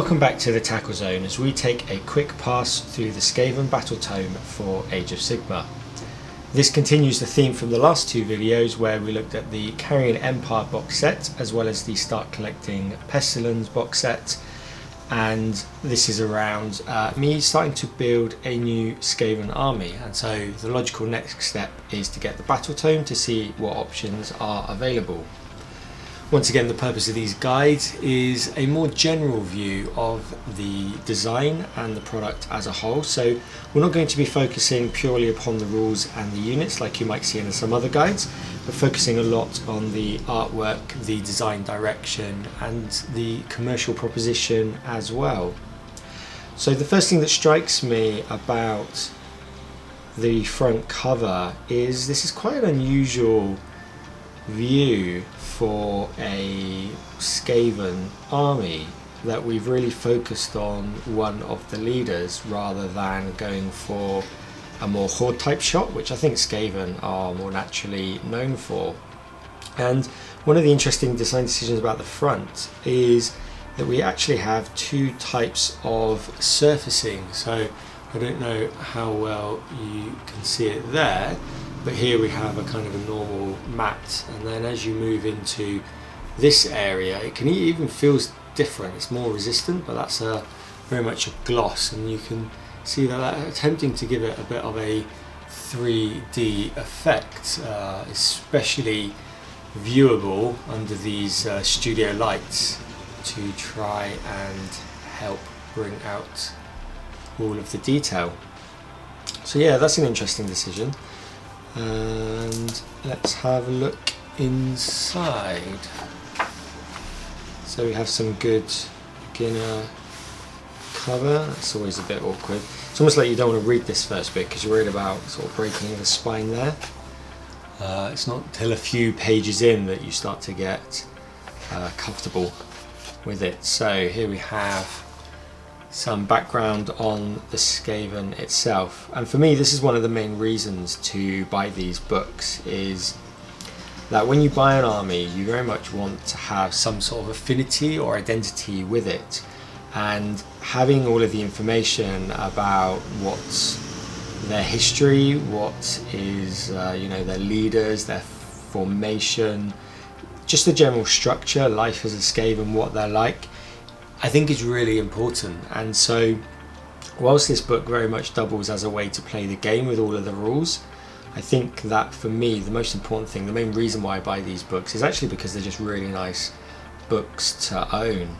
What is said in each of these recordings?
Welcome back to the Tackle Zone as we take a quick pass through the Skaven Battletome for Age of Sigmar. This continues the theme from the last two videos where we looked at the Carrion Empire box set as well as the Start Collecting Pestilence box set, and this is around me starting to build a new Skaven army, and so the logical next step is to get the Battletome to see what options are available. Once again, the purpose of these guides is a more general view of the design and the product as a whole. So we're not going to be focusing purely upon the rules and the units like you might see in some other guides, but focusing a lot on the artwork, the design direction and the commercial proposition as well. So the first thing that strikes me about the front cover is this is quite an unusual view for a Skaven army, that we've really focused on one of the leaders rather than going for a more horde type shot, which I think Skaven are more naturally known for. And one of the interesting design decisions about the front is that we actually have two types of surfacing. So I don't know how well you can see it there, but here we have a kind of a normal mat, and then as you move into this area it can even feels different. It's more resistant, but that's very much a gloss, and you can see that attempting to give it a bit of a 3D effect, especially viewable under these studio lights to try and help bring out all of the detail. So yeah, that's an interesting decision. And let's have a look inside. So we have some good beginner cover. That's always a bit awkward. It's almost like you don't want to read this first bit because you're worried about sort of breaking the spine there. It's not till a few pages in that you start to get comfortable with it. So here we have some background on the Skaven itself, and for me this is one of the main reasons to buy these books, is that when you buy an army you very much want to have some sort of affinity or identity with it, and having all of the information about what's their history, what is their leaders, their formation, just the general structure, life as a Skaven, what they're like, I think is really important. And so whilst this book very much doubles as a way to play the game with all of the rules, I think that for me the most important thing, the main reason why I buy these books, is actually because they're just really nice books to own.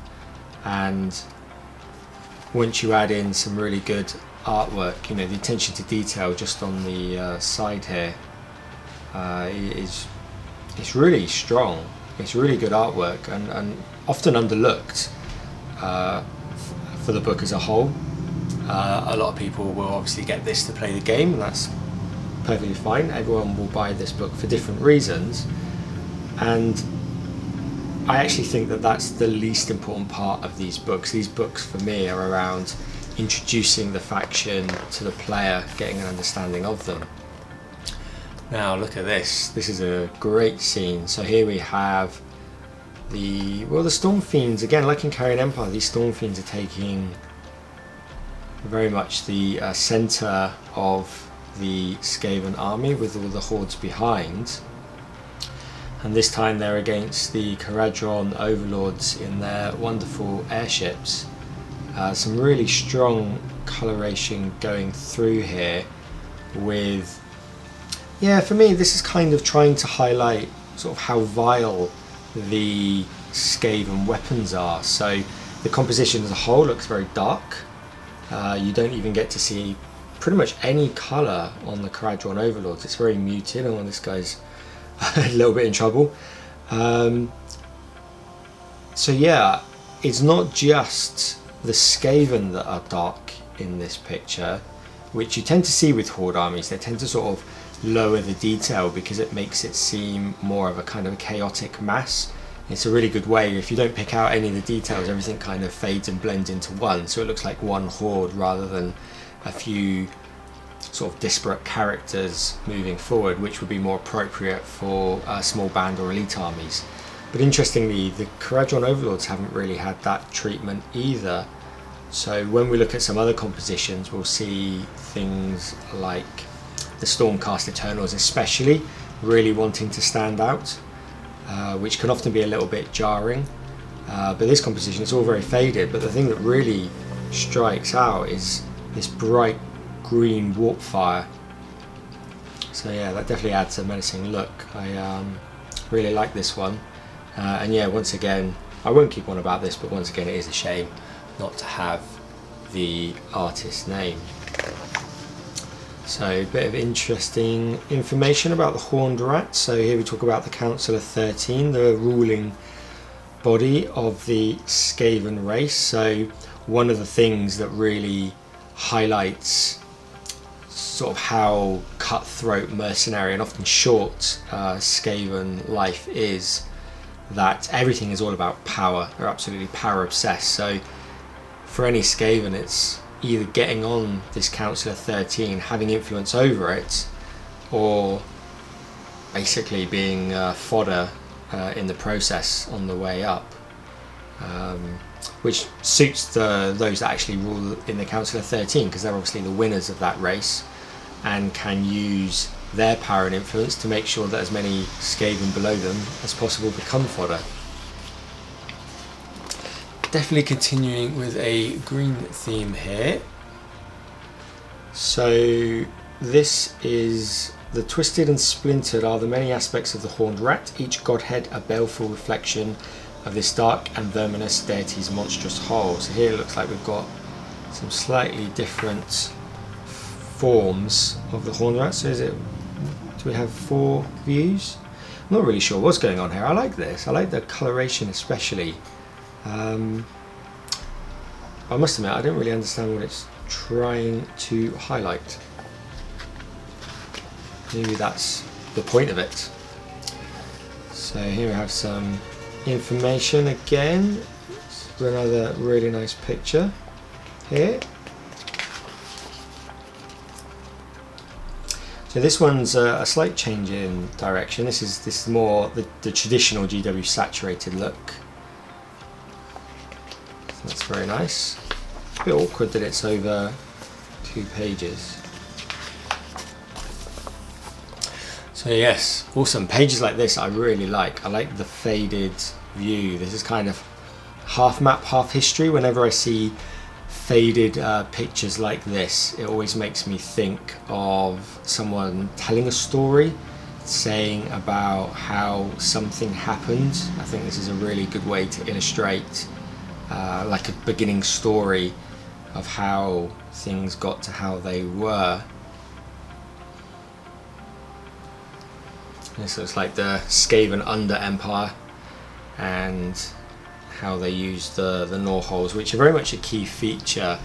And once you add in some really good artwork, the attention to detail just on the side here is really strong. It's really good artwork and often underlooked for the book as a whole. A lot of people will obviously get this to play the game, and that's perfectly fine. Everyone will buy this book for different reasons, and I actually think that that's the least important part of these books. These books for me are around introducing the faction to the player, getting an understanding of them. Now look at this. This is a great scene. So here we have the Storm Fiends. Again, like in Carrion Empire, these Storm Fiends are taking very much the centre of the Skaven army with all the hordes behind, and this time they're against the Caradron overlords in their wonderful airships. Some really strong coloration going through here with, for me this is kind of trying to highlight sort of how vile the Skaven weapons are. So the composition as a whole looks very dark. You don't even get to see pretty much any colour on the Caradron overlords. It's very muted. Oh, this guy's a little bit in trouble. So yeah, it's not just the Skaven that are dark in this picture, which you tend to see with horde armies. They tend to sort of lower the detail because it makes it seem more of a kind of a chaotic mass. It's a really good way. If you don't pick out any of the details, everything kind of fades and blends into one, so it looks like one horde rather than a few sort of disparate characters moving forward, which would be more appropriate for small band or elite armies. But interestingly, the Caradron overlords haven't really had that treatment either. So when we look at some other compositions, we'll see things like the Stormcast Eternals especially really wanting to stand out, which can often be a little bit jarring. But this composition is all very faded, but the thing that really strikes out is this bright green warp fire. So yeah, that definitely adds a menacing look. I really like this one. And yeah, once again, I won't keep on about this, but once again it is a shame not to have the artist's name. So a bit of interesting information about the Horned Rat. So here we talk about the Council of 13, the ruling body of the Skaven race. So one of the things that really highlights sort of how cutthroat, mercenary and often short Skaven life is, that everything is all about power. They're absolutely power obsessed. So for any Skaven, it's either getting on this Council of 13, having influence over it, or basically being fodder in the process on the way up, which suits those that actually rule in the Council of 13, because they're obviously the winners of that race and can use their power and influence to make sure that as many Skaven below them as possible become fodder. Definitely continuing with a green theme here. So this is the twisted and splintered are the many aspects of the Horned Rat, each godhead a baleful reflection of this dark and verminous deity's monstrous whole. So here it looks like we've got some slightly different forms of the Horned Rat. So do we have 4 views? I'm not really sure what's going on here. I like this. I like the coloration especially. I must admit I don't really understand what it's trying to highlight. Maybe that's the point of it. So here we have some information again. Another really nice picture here. So this one's a slight change in direction. This is more the traditional GW saturated look. So that's very nice. A bit awkward that it's over 2 pages. So yes, awesome. Pages like this I really like. I like the faded view. This is kind of half map, half history. Whenever I see faded pictures like this, it always makes me think of someone telling a story, saying about how something happened. I think this is a really good way to illustrate like a beginning story of how things got to how they were. This looks like the Skaven Under Empire and how they used the Norholes, which are very much a key feature.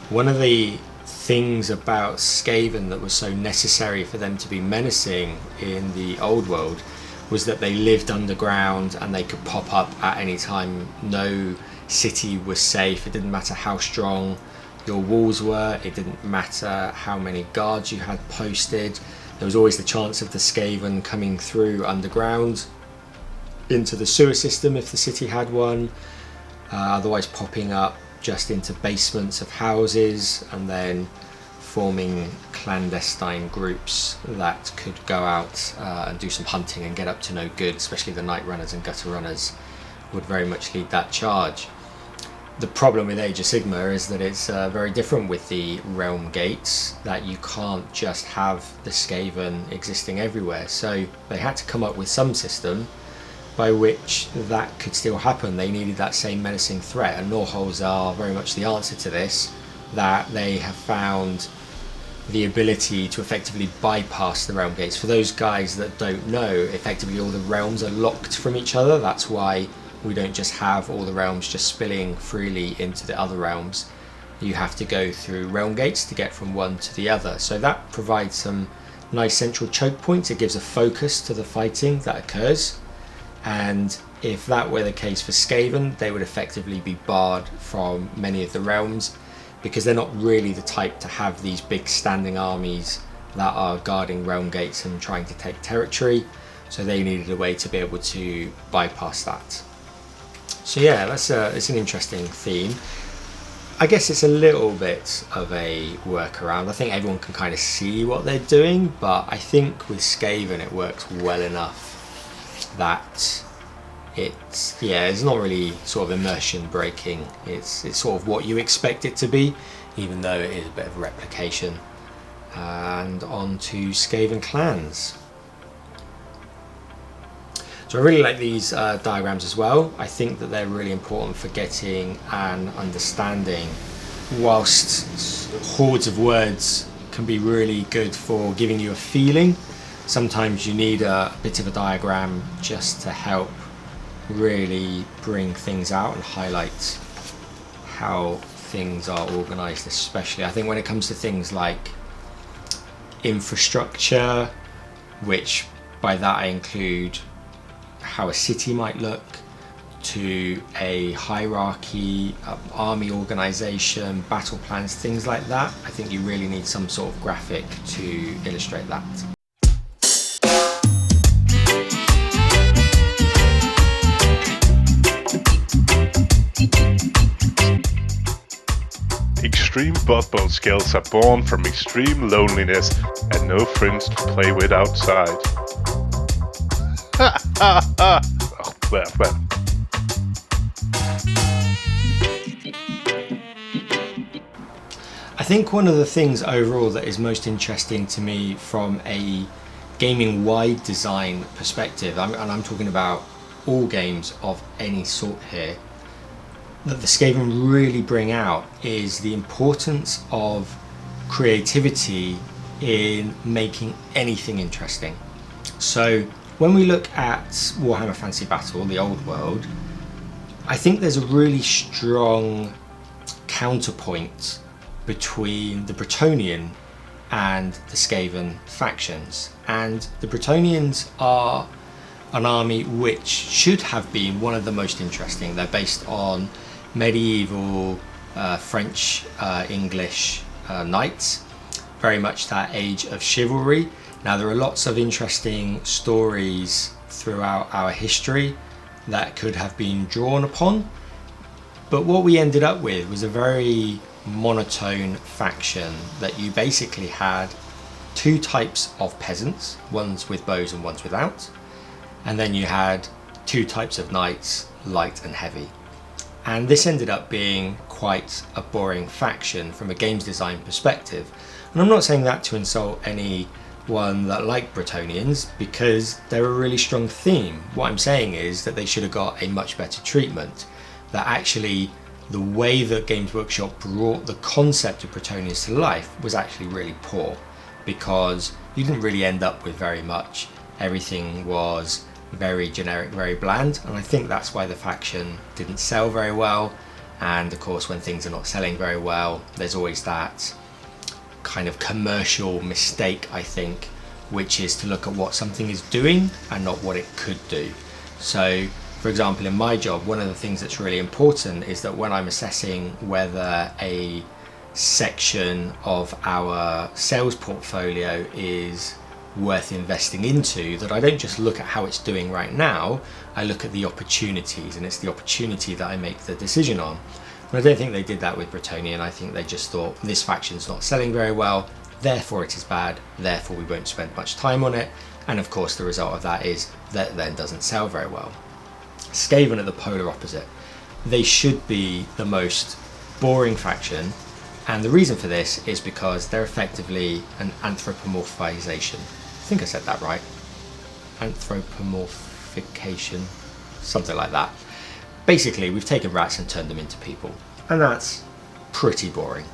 One of the things about Skaven that was so necessary for them to be menacing in the old world was that they lived underground and they could pop up at any time. No city was safe. It didn't matter how strong your walls were, it didn't matter how many guards you had posted. There was always the chance of the Skaven coming through underground into the sewer system if the city had one, otherwise popping up just into basements of houses and then forming clandestine groups that could go out and do some hunting and get up to no good. Especially the night runners and gutter runners would very much lead that charge. The problem with Age of Sigmar is that it's very different with the realm gates, that you can't just have the Skaven existing everywhere. So they had to come up with some system by which that could still happen. They needed that same menacing threat, and Norholes are very much the answer to this, that they have found the ability to effectively bypass the realm gates. For those guys that don't know, effectively all the realms are locked from each other. That's why we don't just have all the realms just spilling freely into the other realms. You have to go through realm gates to get from one to the other. So that provides some nice central choke points. It gives a focus to the fighting that occurs. And if that were the case for Skaven, they would effectively be barred from many of the realms, because they're not really the type to have these big standing armies that are guarding realm gates and trying to take territory. So they needed a way to be able to bypass that. So yeah, it's an interesting theme. I guess it's a little bit of a workaround. I think everyone can kind of see what they're doing, but I think with Skaven it works well enough that it's not really sort of immersion breaking. It's sort of what you expect it to be, even though it is a bit of a replication. And on to Skaven clans. So I really like these diagrams as well. I think that they're really important for getting an understanding, whilst hordes of words can be really good for giving you a feeling. Sometimes you need a bit of a diagram just to help really bring things out and highlight how things are organized, especially I think when it comes to things like infrastructure, which by that I include how a city might look, to a hierarchy, army organization, battle plans, things like that. I think you really need some sort of graphic to illustrate that. Extreme Blood Bowl skills are born from extreme loneliness and no friends to play with outside. Ha ha ha! Oh, well. I think one of the things overall that is most interesting to me from a gaming-wide design perspective, and I'm talking about all games of any sort here, that the Skaven really bring out is the importance of creativity in making anything interesting. So when we look at Warhammer Fantasy Battle, the old world, I think there's a really strong counterpoint between the Bretonnian and the Skaven factions. And the Bretonnians are an army which should have been one of the most interesting. They're based on medieval French, English knights, very much that age of chivalry. Now there are lots of interesting stories throughout our history that could have been drawn upon, but what we ended up with was a very monotone faction that you basically had two types of peasants, ones with bows and ones without, and then you had two types of knights, light and heavy. And this ended up being quite a boring faction from a games design perspective. And I'm not saying that to insult anyone that liked Bretonnians, because they're a really strong theme. What I'm saying is that they should have got a much better treatment. That actually the way that Games Workshop brought the concept of Bretonnians to life was actually really poor, because you didn't really end up with very much. Everything was very generic, very bland, and I think that's why the faction didn't sell very well. And of course, when things are not selling very well, there's always that kind of commercial mistake, I think, which is to look at what something is doing and not what it could do. So for example, in my job, one of the things that's really important is that when I'm assessing whether a section of our sales portfolio is worth investing into, that I don't just look at how it's doing right now, I look at the opportunities, and it's the opportunity that I make the decision on. And I don't think they did that with Bretonnian. I think they just thought, this faction's not selling very well, therefore it is bad, therefore we won't spend much time on it, and of course the result of that is that it then doesn't sell very well. Skaven are the polar opposite. They should be the most boring faction, and the reason for this is because they're effectively an anthropomorphization. I think I said that right. Anthropomorphication, something like that. Basically, we've taken rats and turned them into people, and that's pretty boring.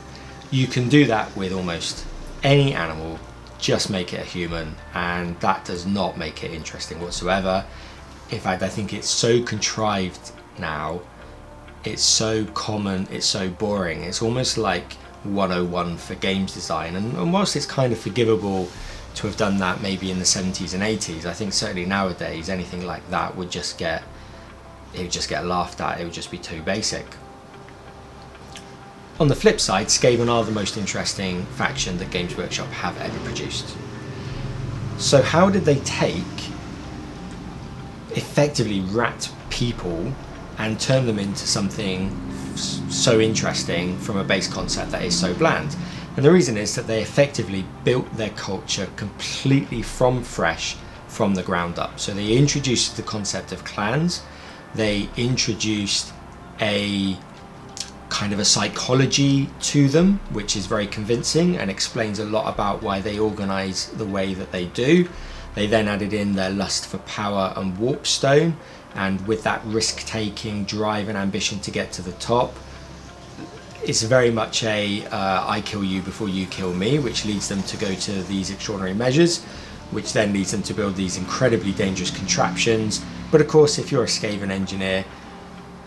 You can do that with almost any animal, just make it a human, and that does not make it interesting whatsoever. In fact, I think it's so contrived now, it's so common, it's so boring. It's almost like 101 for games design, and whilst it's kind of forgivable to have done that maybe in the 70s and 80s, I think certainly nowadays anything like that would just get laughed at. It would just be too basic. On the flip side, Skaven are the most interesting faction that Games Workshop have ever produced. So how did they take effectively rat people and turn them into something so interesting from a base concept that is so bland. And the reason is that they effectively built their culture completely from the ground up. So they introduced the concept of clans, they introduced a kind of a psychology to them, which is very convincing and explains a lot about why they organize the way that they do. They then added in their lust for power and warpstone, and with that risk-taking drive and ambition to get to the top, it's very much a I kill you before you kill me, which leads them to go to these extraordinary measures, which then leads them to build these incredibly dangerous contraptions. But of course, if you're a Skaven engineer,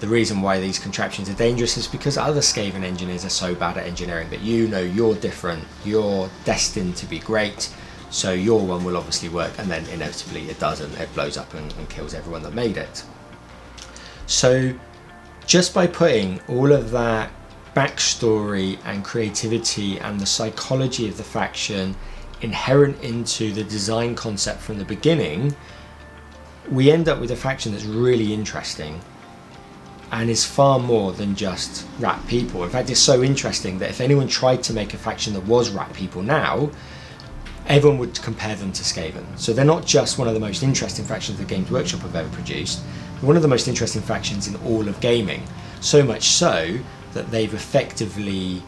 the reason why these contraptions are dangerous is because other Skaven engineers are so bad at engineering that you know you're different, you're destined to be great, so your one will obviously work, and then inevitably it doesn't, it blows up and kills everyone that made it. So just by putting all of that backstory and creativity and the psychology of the faction inherent into the design concept from the beginning, we end up with a faction that's really interesting and is far more than just rat people. In fact, it's so interesting that if anyone tried to make a faction that was rat people now, everyone would compare them to Skaven. So they're not just one of the most interesting factions that Games Workshop have ever produced, they're one of the most interesting factions in all of gaming. So much so that they've effectively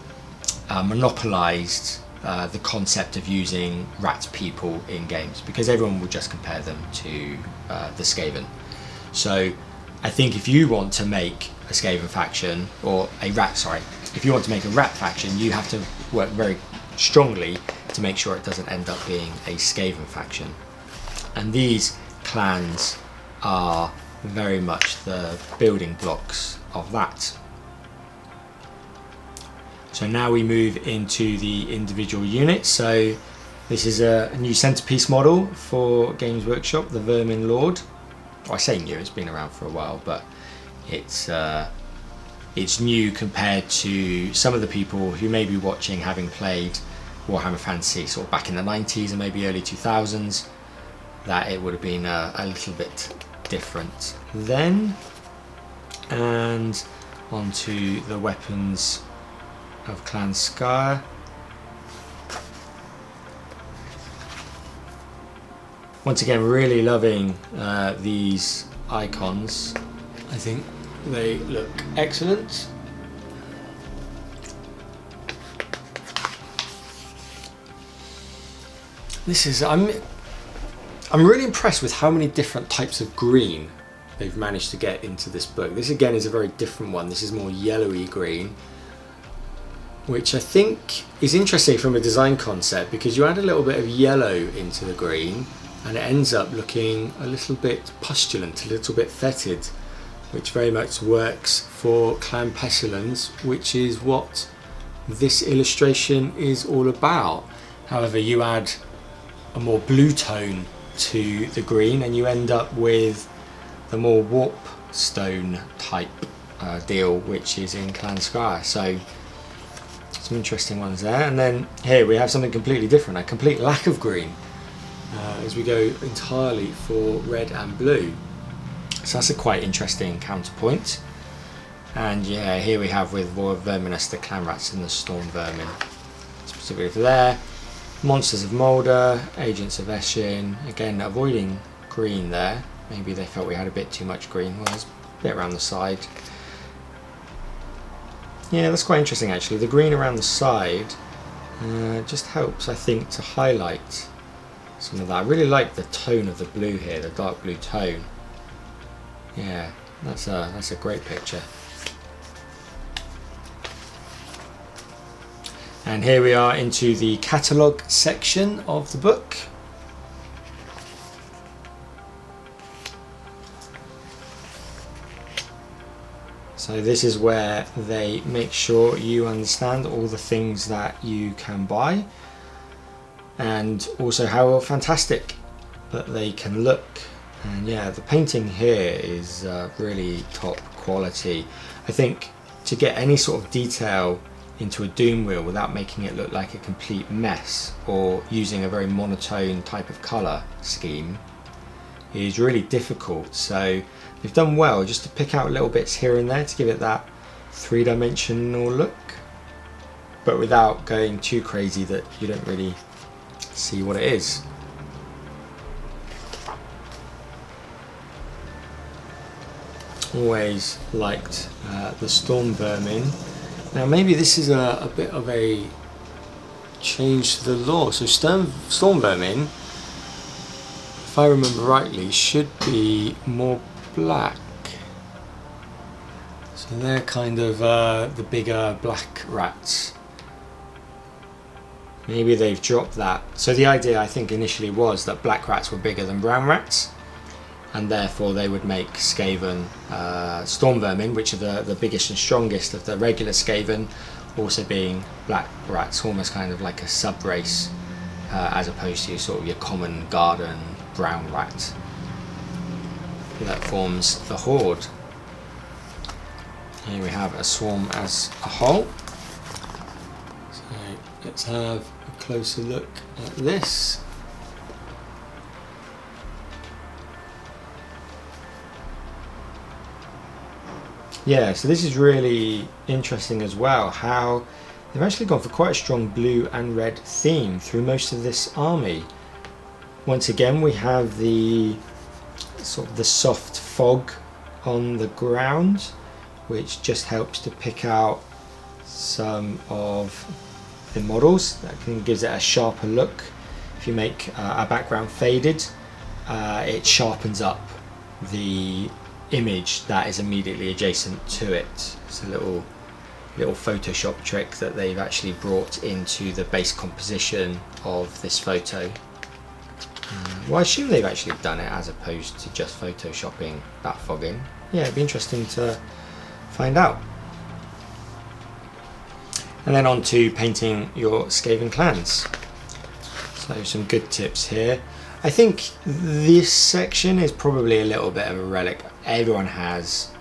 monopolized the concept of using rat people in games, because everyone would just compare them to the Skaven. So I think if you want to make a Skaven faction, or if you want to make a rat faction, you have to work very strongly to make sure it doesn't end up being a Skaven faction. And these clans are very much the building blocks of that. So now we move into the individual units. So this is a new centerpiece model for Games Workshop, the Vermin Lord. Well, I say new, it's been around for a while, but it's new compared to some of the people who may be watching having played Warhammer Fantasy sort of back in the 90s and maybe early 2000s, that it would have been a little bit different then. And onto the weapons of Clan Skar. Once again, really loving these icons. I think they look excellent. I'm really impressed with how many different types of green they've managed to get into this book. This again is a very different one. This is more yellowy green, which I think is interesting from a design concept, because you add a little bit of yellow into the green and it ends up looking a little bit pustulant, a little bit fetid, which very much works for Clan Pestilence, which is what this illustration is all about. However, you add a more blue tone to the green and you end up with the more warp stone type deal, which is in Clan Skar. So some interesting ones there. And then here we have something completely different, a complete lack of green, as we go entirely for red and blue. So that's a quite interesting counterpoint. And yeah, here we have with War of Verminus, the Clan Rats and the Storm Vermin. Specifically for there, Monsters of Moulder, Agents of Eshin, again avoiding green there. Maybe they felt we had a bit too much green. Well, there's a bit around the side. Yeah, that's quite interesting actually. The green around the side just helps, I think, to highlight some of that. I really like the tone of the blue here, the dark blue tone. Yeah, that's a great picture. And here we are into the catalogue section of the book. So this is where they make sure you understand all the things that you can buy, and also how fantastic that they can look. And yeah, the painting here is really top quality. I think to get any sort of detail into a doom wheel without making it look like a complete mess or using a very monotone type of colour scheme is really difficult. So they've done well just to pick out little bits here and there to give it that three-dimensional look, but without going too crazy that you don't really see what it is. Always liked the storm vermin. Now maybe this is a bit of a change to the lore. So storm vermin, if I remember rightly, should be more black. So they're kind of the bigger black rats. Maybe they've dropped that. So the idea, I think, initially was that black rats were bigger than brown rats, and therefore they would make Skaven storm vermin, which are the biggest and strongest of the regular Skaven, also being black rats, almost kind of like a sub-race, as opposed to sort of your common garden brown rat that forms the horde. Here we have a swarm as a whole. So let's have a closer look at this. Yeah, so this is really interesting as well, how they've actually gone for quite a strong blue and red theme through most of this army. Once again, we have the sort of the soft fog on the ground, which just helps to pick out some of the models. That gives it a sharper look. If you make a background faded, it sharpens up the image that is immediately adjacent to it. It's a little Photoshop trick that they've actually brought into the base composition of this photo. Well, I assume they've actually done it as opposed to just photoshopping that fog in. Yeah, it'd be interesting to find out. And then on to painting your Skaven clans. So some good tips here. I think this section is probably a little bit of a relic. Everyone has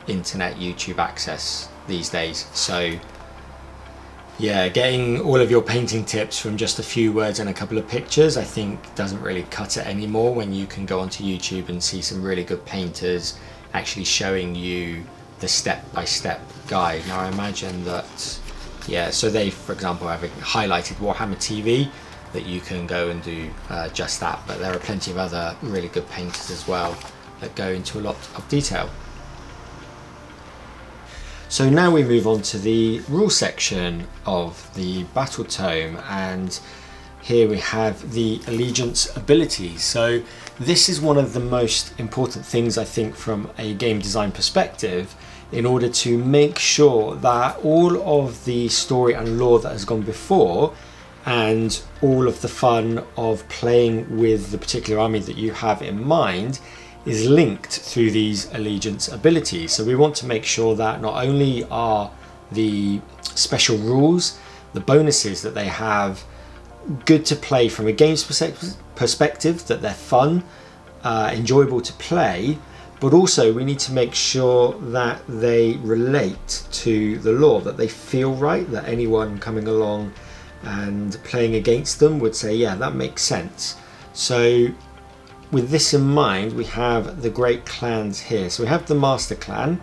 internet YouTube access these days, so yeah, getting all of your painting tips from just a few words and a couple of pictures, I think doesn't really cut it anymore when you can go onto YouTube and see some really good painters actually showing you the step-by-step guide. Now I imagine that, yeah, so they, for example, have highlighted Warhammer TV, that you can go and do just that, but there are plenty of other really good painters as well that go into a lot of detail. So now we move on to the rule section of the Battletome, and here we have the allegiance abilities. So this is one of the most important things, I think, from a game design perspective, in order to make sure that all of the story and lore that has gone before and all of the fun of playing with the particular army that you have in mind is linked through these allegiance abilities. So we want to make sure that not only are the special rules, the bonuses that they have, good to play from a game's perspective, that they're fun, enjoyable to play, but also we need to make sure that they relate to the lore, that they feel right, that anyone coming along and playing against them would say, yeah, that makes sense. So with this in mind, we have the great clans here. So we have the Master Clan,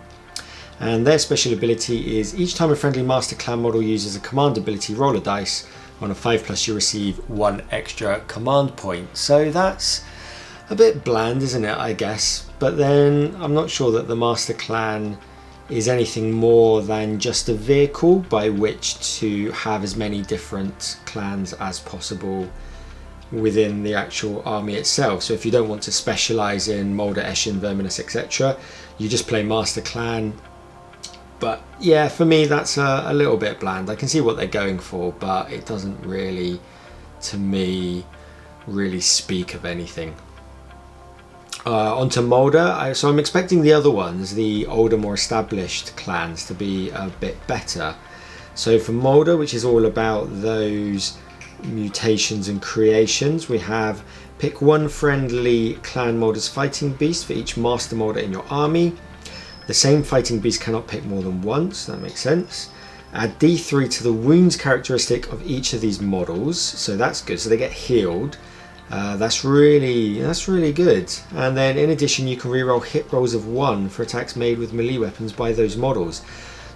and their special ability is each time a friendly Master Clan model uses a command ability, roll a dice. On a 5+, you receive 1 extra command point. So that's a bit bland, isn't it, I guess? But then I'm not sure that the Master Clan is anything more than just a vehicle by which to have as many different clans as possible within the actual army itself. So if you don't want to specialize in Moulder, Eshin, Verminous, etc., you just play Master Clan. But yeah, for me that's a little bit bland. I can see what they're going for, but it doesn't really, to me, really speak of anything. Onto Moulder, so I'm expecting the other ones, the older, more established clans, to be a bit better. So for Moulder, which is all about those mutations and creations, we have pick 1 friendly clan Moulder's fighting beast for each master Moulder in your army. The same fighting beast cannot pick more than once, that makes sense. Add D3 to the wounds characteristic of each of these models, so that's good, so they get healed. That's really good. And then in addition, you can reroll hit rolls of 1 for attacks made with melee weapons by those models.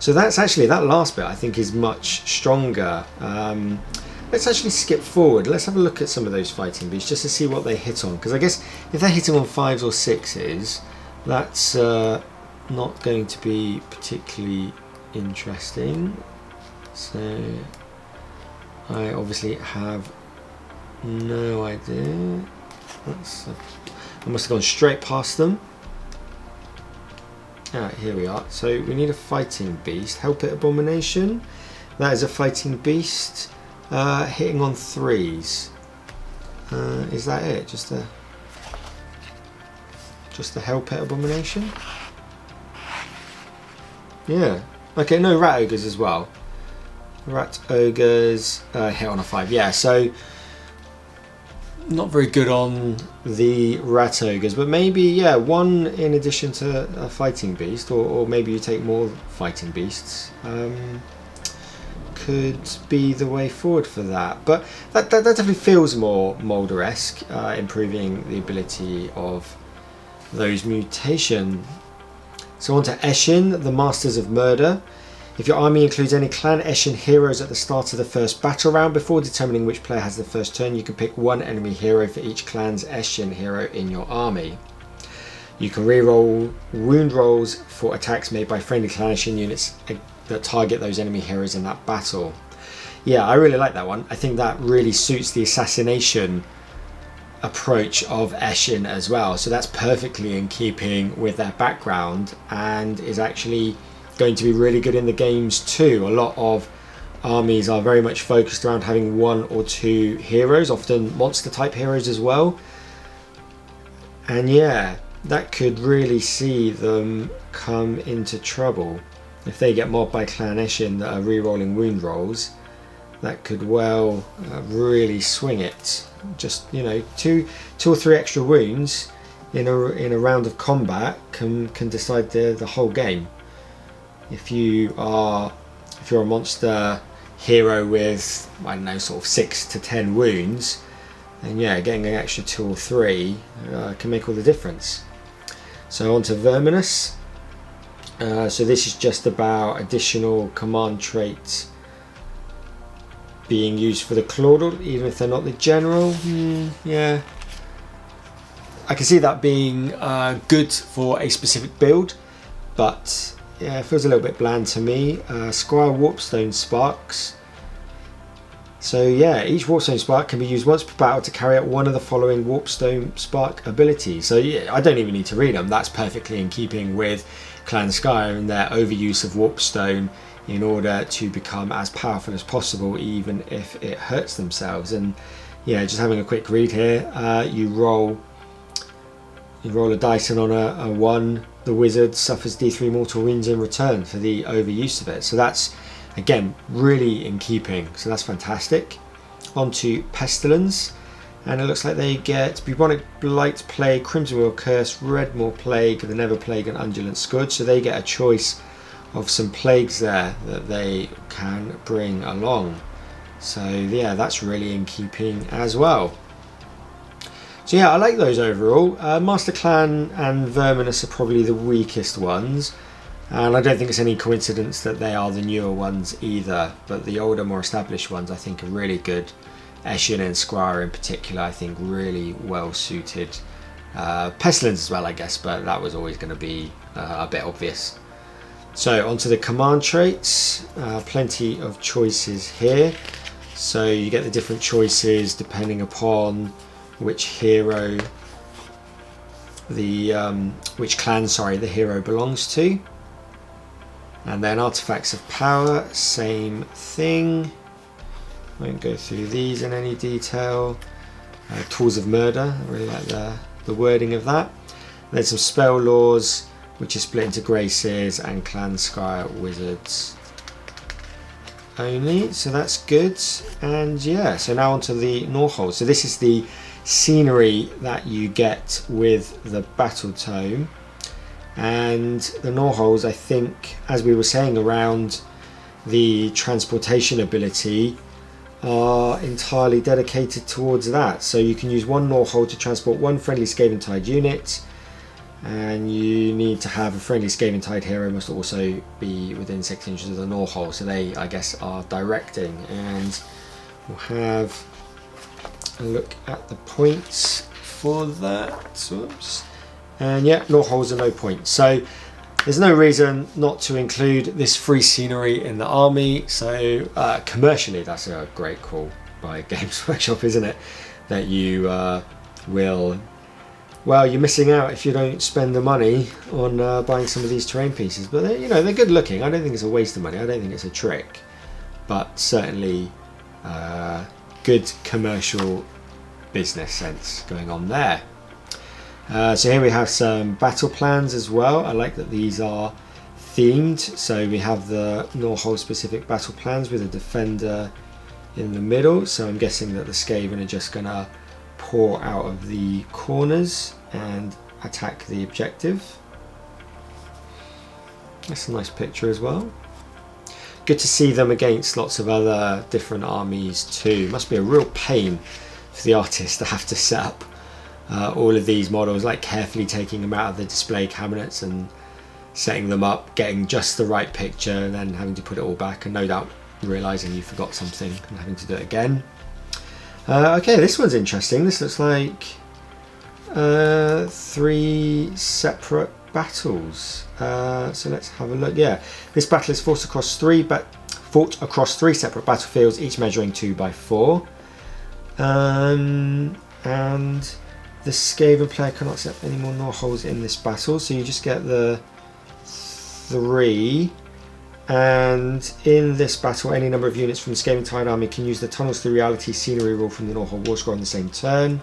So that's actually, that last bit I think is much stronger. Let's actually skip forward. Let's have a look at some of those fighting beasts just to see what they hit on. Because I guess if they're hitting on 5s or 6s, that's not going to be particularly interesting. So I obviously have no idea. I must have gone straight past them. Here we are. So we need a fighting beast. Help it, Abomination. That is a fighting beast. Hitting on 3s. Is that it? Just a Help it, Abomination? Yeah. Okay, no rat ogres as well. Rat ogres hit on a 5. Yeah, so not very good on the rat ogres, but maybe, yeah, 1 in addition to a fighting beast, or maybe you take more fighting beasts. Could be the way forward for that, but that definitely feels more Moulder-esque, improving the ability of those mutation. So on to Eshin, the Masters of Murder. If your army includes any Clan Eshin heroes at the start of the first battle round, before determining which player has the first turn, you can pick 1 enemy hero for each Clan's Eshin hero in your army. You can reroll wound rolls for attacks made by friendly Clan Eshin units that target those enemy heroes in that battle. Yeah, I really like that one. I think that really suits the assassination approach of Eshin as well. So that's perfectly in keeping with their background and is actually going to be really good in the games too. A lot of armies are very much focused around having 1 or 2 heroes, often monster type heroes as well. And yeah, that could really see them come into trouble. If they get mobbed by Clan Eshin that are re-rolling wound rolls, that could well really swing it. Just, you know, 2 or 3 extra wounds in a round of combat can decide the whole game. If you're a monster hero with, I don't know, sort of 6 to 10 wounds, then yeah, getting an extra 2 or 3 can make all the difference. So on to Verminous. So this is just about additional command traits being used for the Claudel, even if they're not the general. Yeah, I can see that being good for a specific build, but yeah, it feels a little bit bland to me. Squire Warpstone Sparks. So yeah, each Warpstone Spark can be used once per battle to carry out one of the following Warpstone Spark abilities. So yeah, I don't even need to read them. That's perfectly in keeping with Clan Skyrim and their overuse of Warpstone in order to become as powerful as possible, even if it hurts themselves. And yeah, just having a quick read here, you roll a dice, and on a 1, the wizard suffers D3 mortal wounds in return for the overuse of it. So that's, again, really in keeping. So that's fantastic. On to Pestilence. And it looks like they get Bubonic Blight, Plague, Crimson Wheel Curse, Redmaw Plague, the Never Plague, and Undulant Scourge. So they get a choice of some plagues there that they can bring along. So yeah, that's really in keeping as well. So yeah, I like those overall. Master Clan and Verminous are probably the weakest ones, and I don't think it's any coincidence that they are the newer ones either, but the older, more established ones I think are really good. Eshin and Squire in particular I think really well suited. Pestilence as well I guess, but that was always going to be a bit obvious. So onto the command traits, plenty of choices here. So you get the different choices depending upon which hero which clan the hero belongs to. And then artifacts of power, same thing. Won't go through these in any detail. Tools of murder, I really like the wording of that. There's some spell laws which is split into graces and Clan Sky wizards only, so that's good. And yeah, so now onto the Norhold. So this is the scenery that you get with the Battletome, and the Norholds, I think, as we were saying around the transportation ability, are entirely dedicated towards that. So you can use 1 Norhold to transport 1 friendly Skaven Tide unit. And you need to have a friendly Skaven Tide hero must also be within 6 inches of the gnaw hole. So they, I guess, are directing. And we'll have a look at the points for that. Oops. And yeah, gnaw holes are no points. So there's no reason not to include this free scenery in the army. So commercially, that's a great call by Games Workshop, isn't it? That you will... Well, you're missing out if you don't spend the money on buying some of these terrain pieces. But they're, you know, they're good looking. I don't think it's a waste of money. I don't think it's a trick. But certainly good commercial business sense going on there. So here we have some battle plans as well. I like that these are themed. So we have the gnaw hole specific battle plans with a defender in the middle. So I'm guessing that the Skaven are just going to pour out of the corners and attack the objective. That's a nice picture as well. Good to see them against lots of other different armies too. Must be a real pain for the artist to have to set up all of these models, like carefully taking them out of the display cabinets and setting them up, getting just the right picture, and then having to put it all back, and no doubt realizing you forgot something and having to do it again. Okay, this one's interesting. This looks like 3 separate battles. So let's have a look. Yeah, this battle is fought across 3 separate battlefields, each measuring 2 by 4. And the Skaven player cannot set any more gnaw holes in this battle, so you just get the 3. And in this battle, any number of units from the Skaven Tide army can use the Tunnels Through Reality scenery rule from the Gnaw Hole War Scroll on the same turn.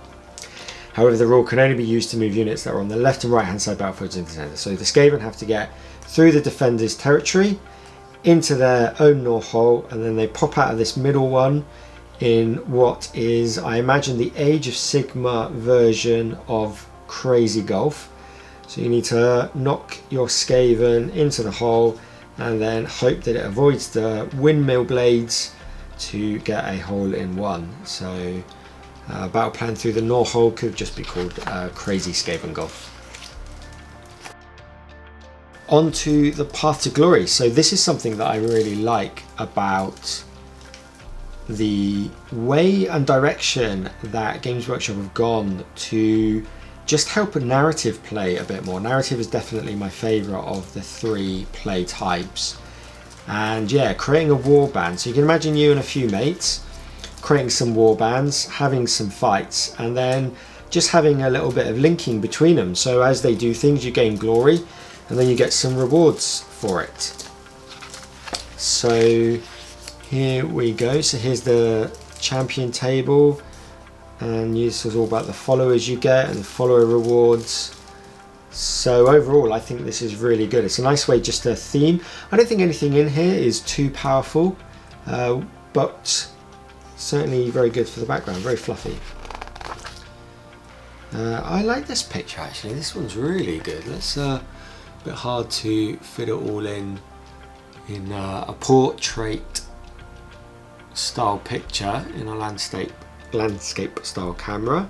However, the rule can only be used to move units that are on the left and right hand side battlefields into the centre. So the Skaven have to get through the defender's territory into their own Gnaw Hole, and then they pop out of this middle one in what is, I imagine, the Age of Sigmar version of Crazy Golf. So you need to knock your Skaven into the hole and then hope that it avoids the windmill blades to get a hole in one. So battle plan through the Gnaw Hole could just be called Crazy Skaven Golf. On to the Path to Glory. So this is something that I really like about the way and direction that Games Workshop have gone to just help a narrative play a bit more. Narrative is definitely my favourite of the 3 play types. And yeah, creating a war band. So you can imagine you and a few mates creating some war bands, having some fights, and then just having a little bit of linking between them. So as they do things, you gain glory, and then you get some rewards for it. So here we go. So here's the champion table. And this is all about the followers you get and the follower rewards. So overall, I think this is really good. It's a nice way just to theme. I don't think anything in here is too powerful, but certainly very good for the background, very fluffy. I like this picture actually. This one's really good. It's a bit hard to fit it all in a portrait style picture in a landscape style camera.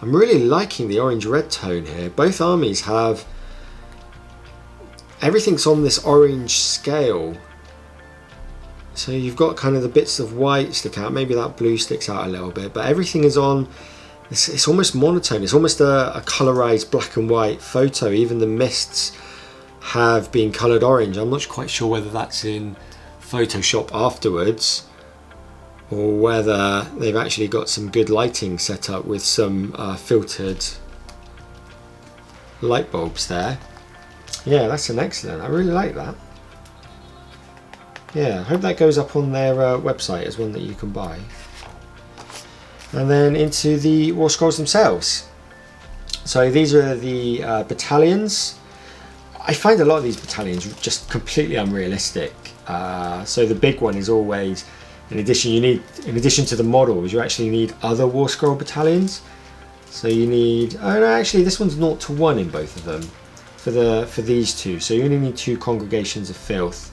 I'm really liking the orange-red tone here. Both armies have, everything's on this orange scale. So you've got kind of the bits of white stick out, maybe that blue sticks out a little bit, but everything is on, it's almost monotone. It's almost a colorized black and white photo. Even the mists have been colored orange. I'm not quite sure whether that's in Photoshop afterwards, or whether they've actually got some good lighting set up with some filtered light bulbs there. Yeah, that's an excellent. I really like that. Yeah, I hope that goes up on their website as one that you can buy. And then into the War Scrolls themselves. So these are the battalions. I find a lot of these battalions just completely unrealistic. So the big one is always, in addition to the models, you actually need other War Scroll battalions. So you need, oh no, actually this one's 0 to 1 in both of them for these two. So you only need 2 congregations of filth,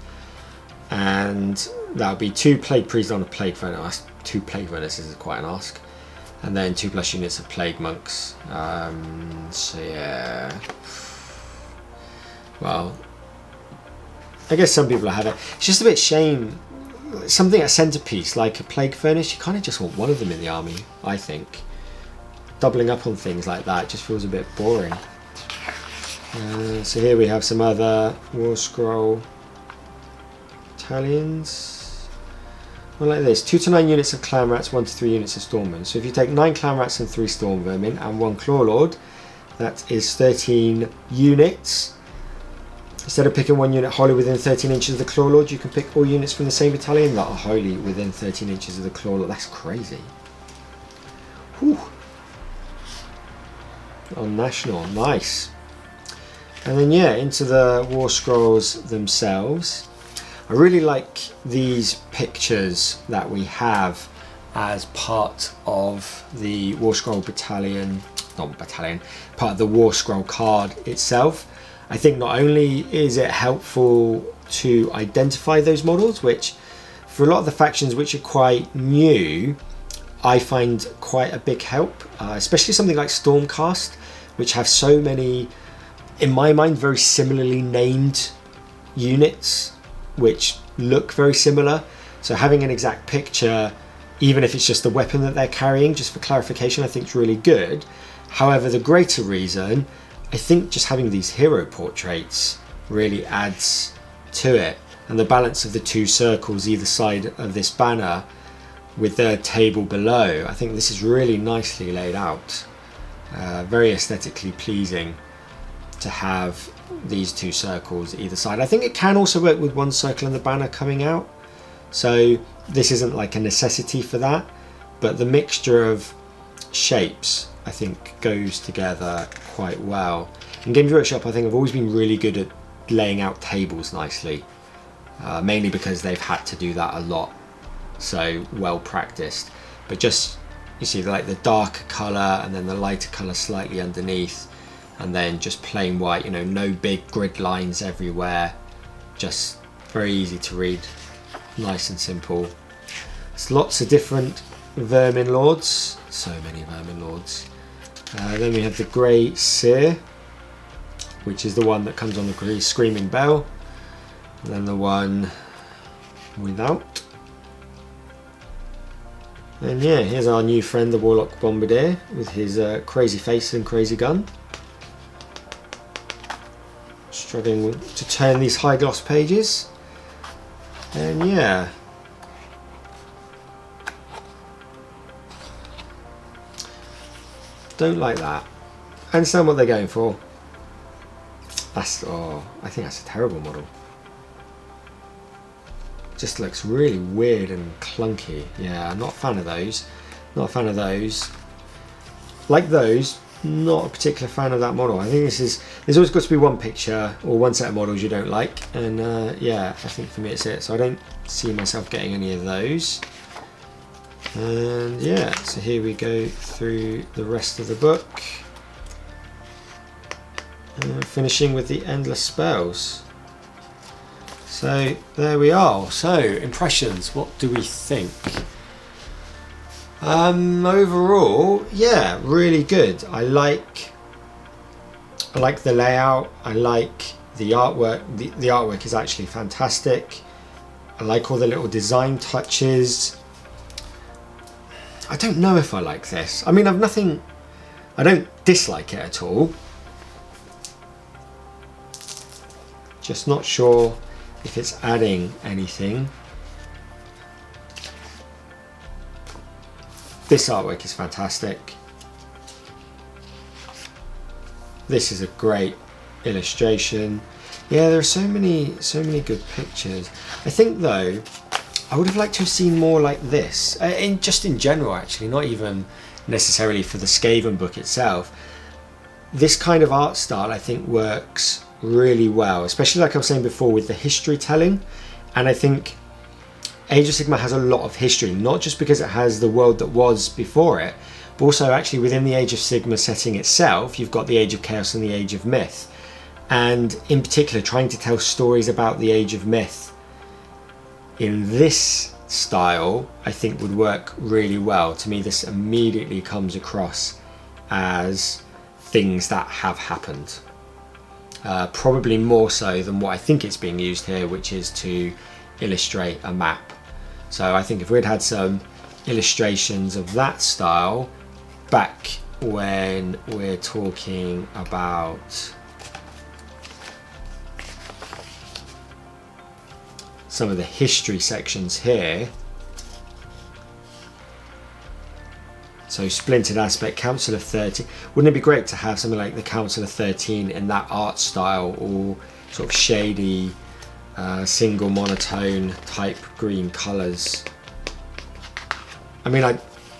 and that would be 2 plague priests on a plague furnace. 2 plague furnaces is quite an ask. and then 2+ units of plague monks. So yeah, well, I guess some people have it. It's just a bit shame. Something a centerpiece like a plague furnace, you kind of just want one of them in the army. I think doubling up on things like that just feels a bit boring. So here we have some other War Scroll battalions. Well, like this, 2 to 9 units of clan rats, 1 to 3 units of stormmen. So if you take 9 clan rats and 3 storm vermin and 1 claw lord, that is 13 units. Instead of picking 1 unit wholly within 13 inches of the claw lord, you can pick all units from the same battalion that are wholly within 13 inches of the claw lord. That's crazy. Whew. On national, nice. And then yeah, into the War Scrolls themselves. I really like these pictures that we have as part of the War Scroll battalion, part of the War Scroll card itself. I think not only is it helpful to identify those models, which for a lot of the factions which are quite new, I find quite a big help, especially something like Stormcast, which have so many, in my mind, very similarly named units which look very similar. So having an exact picture, even if it's just the weapon that they're carrying, just for clarification, I think is really good. However, the greater reason, I think just having these hero portraits really adds to it. And the balance of the 2 circles either side of this banner with the table below, I think this is really nicely laid out. Very aesthetically pleasing to have these 2 circles either side. I think it can also work with 1 circle and the banner coming out, so this isn't like a necessity for that, but the mixture of shapes I think goes together quite well. In Games Workshop, I think I've always been really good at laying out tables nicely, mainly because they've had to do that a lot, so well practiced. But just, you see like the darker colour and then the lighter colour slightly underneath, and then just plain white, you know, no big grid lines everywhere, just very easy to read, nice and simple. There's lots of different vermin lords, so many vermin lords. Then we have the grey seer, which is the one that comes on the grey screaming bell, and then the one without. And yeah, here's our new friend, the Warlock Bombardier, with his crazy face and crazy gun. Struggling to turn these high gloss pages, and yeah, don't like that. I understand what they're going for. That's, oh, I think that's a terrible model. Just looks really weird and clunky. Yeah, I'm not a fan of those. Not a fan of those. Like those. Not a particular fan of that model. I think there's always got to be one picture or one set of models you don't like, and yeah, I think for me it's it. So I don't see myself getting any of those. And yeah, so here we go through the rest of the book, finishing with the endless spells. So there we are. So impressions, what do we think? Overall, yeah, really good. I like the layout. I like the artwork. The artwork is actually fantastic. I like all the little design touches. I don't know if I like this. I mean, I don't dislike it at all. Just not sure if it's adding anything. This artwork is fantastic. This is a great illustration. Yeah, there are so many good pictures. I think though, I would have liked to have seen more like this, just in general actually, not even necessarily for the Skaven book itself. This kind of art style I think works really well, especially like I was saying before with the history telling. And I think Age of Sigmar has a lot of history, not just because it has the world that was before it, but also actually within the Age of Sigmar setting itself, you've got the Age of Chaos and the Age of Myth. And in particular, trying to tell stories about the Age of Myth in this style, I think would work really well. To me, this immediately comes across as things that have happened. Probably more so than what I think it's being used here, which is to illustrate a map. So I think if we'd had some illustrations of that style back when we're talking about some of the history sections here. So Splintered Aspect, Council of 13. Wouldn't it be great to have something like the Council of 13 in that art style, all sort of shady, single monotone type green colours? I mean,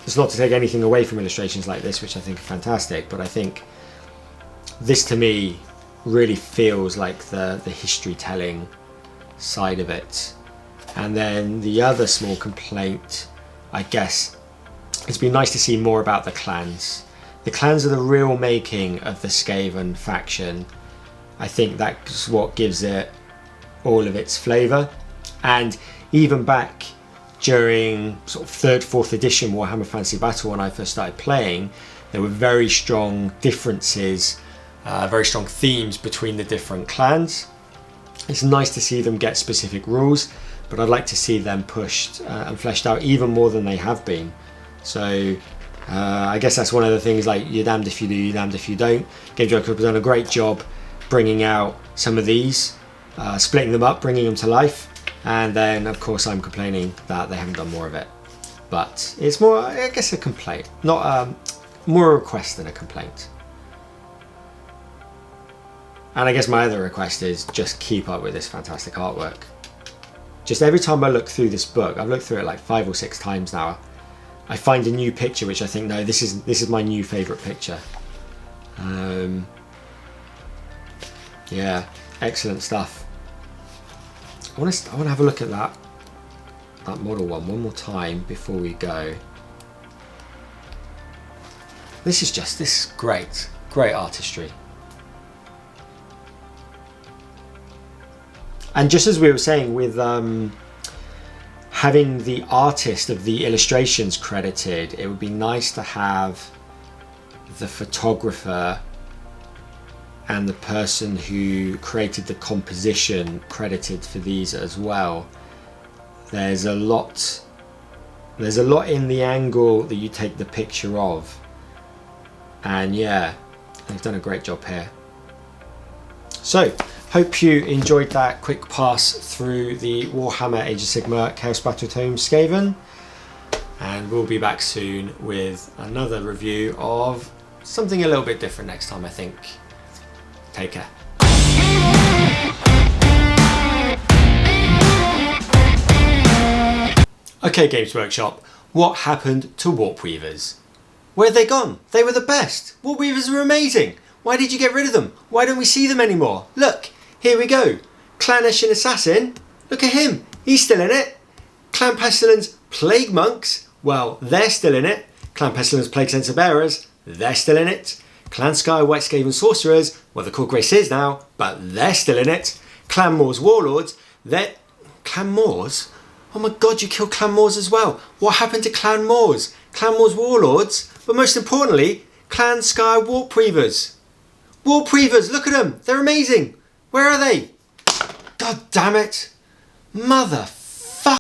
it's not to take anything away from illustrations like this, which I think are fantastic, but I think this to me really feels like the history telling side of it. And then the other small complaint, I guess, it's been nice to see more about the clans. The clans are the real making of the Skaven faction. I think that's what gives it all of its flavour. And even back during sort of 3rd, 4th edition Warhammer Fantasy Battle, when I first started playing, there were very strong differences, very strong themes between the different clans. It's nice to see them get specific rules, but I'd like to see them pushed and fleshed out even more than they have been. So I guess that's one of the things, like, you're damned if you do, you're damned if you don't. Game Joker have done a great job bringing out some of these, splitting them up, bringing them to life, and then of course I'm complaining that they haven't done more of it. But it's more, I guess, a complaint, not more a request than a complaint. And I guess my other request is just keep up with this fantastic artwork. Just every time I look through this book, I've looked through it like 5 or 6 times now, I find a new picture which I think, no, this is my new favourite picture. Yeah, excellent stuff. I want to have a look at that model one more time before we go. This is great artistry. And just as we were saying with having the artist of the illustrations credited, it would be nice to have the photographer and the person who created the composition credited for these as well. There's a lot in the angle that you take the picture of, and yeah, they've done a great job here. So hope you enjoyed that quick pass through the Warhammer Age of Sigmar Chaos Battletome Skaven, and we'll be back soon with another review of something a little bit different next time, I think. Take care. Okay, Games Workshop, what happened to Warp Weavers? Where'd they gone? They were the best. Warp Weavers were amazing. Why did you get rid of them? Why don't we see them anymore? Look, here we go. Clannish Assassin. Look at him. He's still in it. Clan Pestilence Plague Monks. Well, they're still in it. Clan Pestilence Plague Censer Bearers. They're still in it. Clan Sky White Skaven Sorcerers. Well, the Court Grace is now, but they're still in it. Clan Moors Warlords. They're... Clan Moors? Oh my god, you killed Clan Moors as well. What happened to Clan Moors? Clan Moors Warlords? But most importantly, Clan Sky Warp Weavers. Warp Weavers, look at them. They're amazing. Where are they? God damn it. Mother